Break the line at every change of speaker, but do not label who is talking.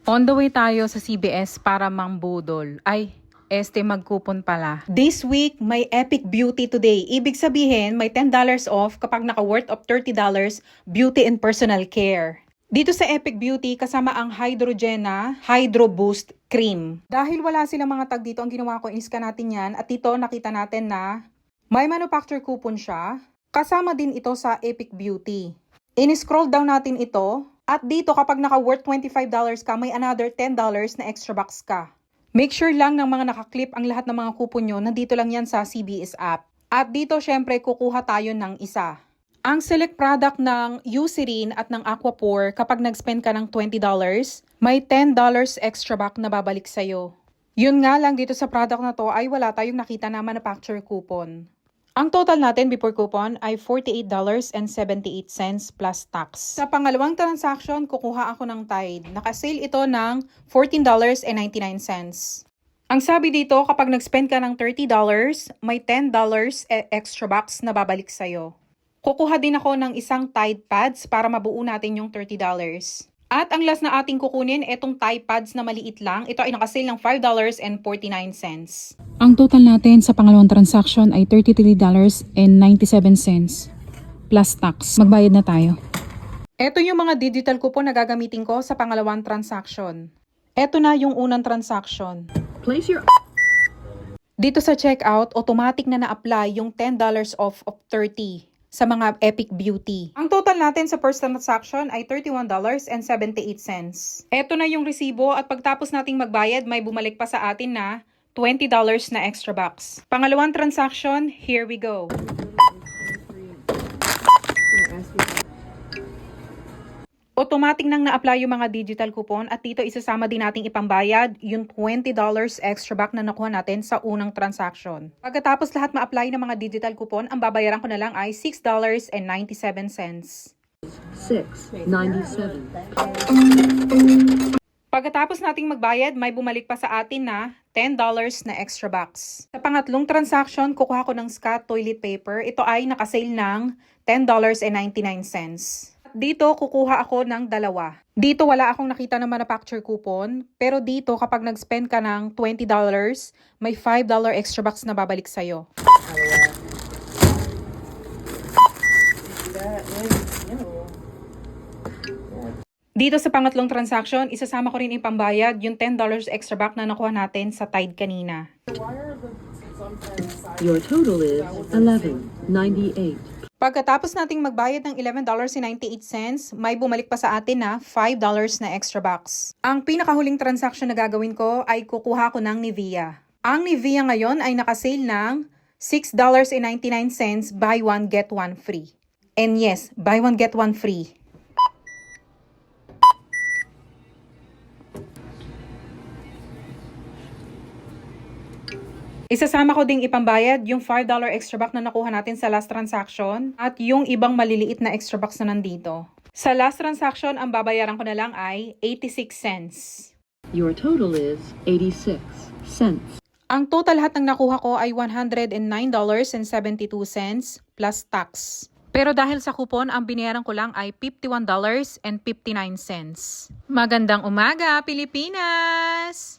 On the way tayo sa CBS para mangbudol. Ay, magkupon pala. This week, may Epic Beauty today. Ibig sabihin, may $10 off kapag naka-worth of $30 beauty and personal care. Dito sa Epic Beauty, kasama ang Hydrogena Hydro Boost Cream. Dahil wala silang mga tag dito, ang ginawa ko, in-scan natin yan. At dito, nakita natin na may manufacturer coupon siya. Kasama din ito sa Epic Beauty. In-scroll down natin ito. At dito, kapag naka-worth $25 ka, may another $10 na extra box ka. Make sure lang ng mga nakaklip ang lahat ng mga coupon nyo. Nandito lang yan sa CBS app. At dito, syempre, kukuha tayo ng isa. Ang select product ng Eucerin at ng Aquaphor, kapag nag-spend ka ng $20, may $10 extra back na babalik sa'yo. Yun nga lang dito sa product na to ay wala tayong nakita na manufacturer coupon. Ang total natin before coupon ay $48.78 plus tax. Sa pangalawang transaction, kukuha ako ng Tide. Nakasale ito ng $14.99. Ang sabi dito, kapag nag-spend ka ng $30, may $10 extra box na babalik sa'yo. Kukuha din ako ng isang Tide pads para mabuo natin yung $30. At ang last na ating kukunin, etong Tide pads na maliit lang. Ito ay nakasale ng $5.49.
Ang total natin sa pangalawang transaction ay $33.97 plus tax. Magbayad na tayo.
Ito yung mga digital coupon na gagamitin ko sa pangalawang transaction. Ito na yung unang transaction. Dito sa checkout, automatic na na-apply yung $10 off of 30 sa mga Epic Beauty. Ang total natin sa first transaction ay $31.78. Ito na yung resibo at pagtapos nating magbayad, may bumalik pa sa atin na $20 na extra box. Pangalawang transaction, here we go. Automatic nang na-apply yung mga digital coupon at dito isasama din nating ipambayad yung $20 extra back na nakuha natin sa unang transaction. Pagkatapos lahat ma-apply ng mga digital coupon, ang babayaran ko na lang ay $6.97.
$6.97.
Pagkatapos nating magbayad, may bumalik pa sa atin na $10 na extra box. Sa pangatlong transaction, kukuha ko ng Scott toilet paper. Ito ay nakasale ng $10.99. Dito, kukuha ako ng dalawa. Dito, wala akong nakita na manufacturer coupon. Pero dito, kapag nag-spend ka ng $20, may $5 extra box na babalik sa'yo. Dito sa pangatlong transaction, isasama ko rin ipambayad yung $10 extra back na nakuha natin sa Tide kanina.
Your total is $11.98.
Pagkatapos nating magbayad ng $11.98, may bumalik pa sa atin na $5 na extra box. Ang pinakahuling transaction na gagawin ko ay kukuha ko ng Nivea. Ang Nivea ngayon ay nakasale ng $6.99, buy one get one free. And yes, buy one get one free. Isasama ko ding ipambayad yung $5 extra box na nakuha natin sa last transaction at yung ibang maliliit na extra box na nandito. Sa last transaction, ang babayaran ko na lang ay 86 cents.
Your total is 86 cents.
Ang total lahat ng nakuha ko ay $109.72 plus tax. Pero dahil sa coupon, ang binayaran ko lang ay $51.59. Magandang umaga, Pilipinas!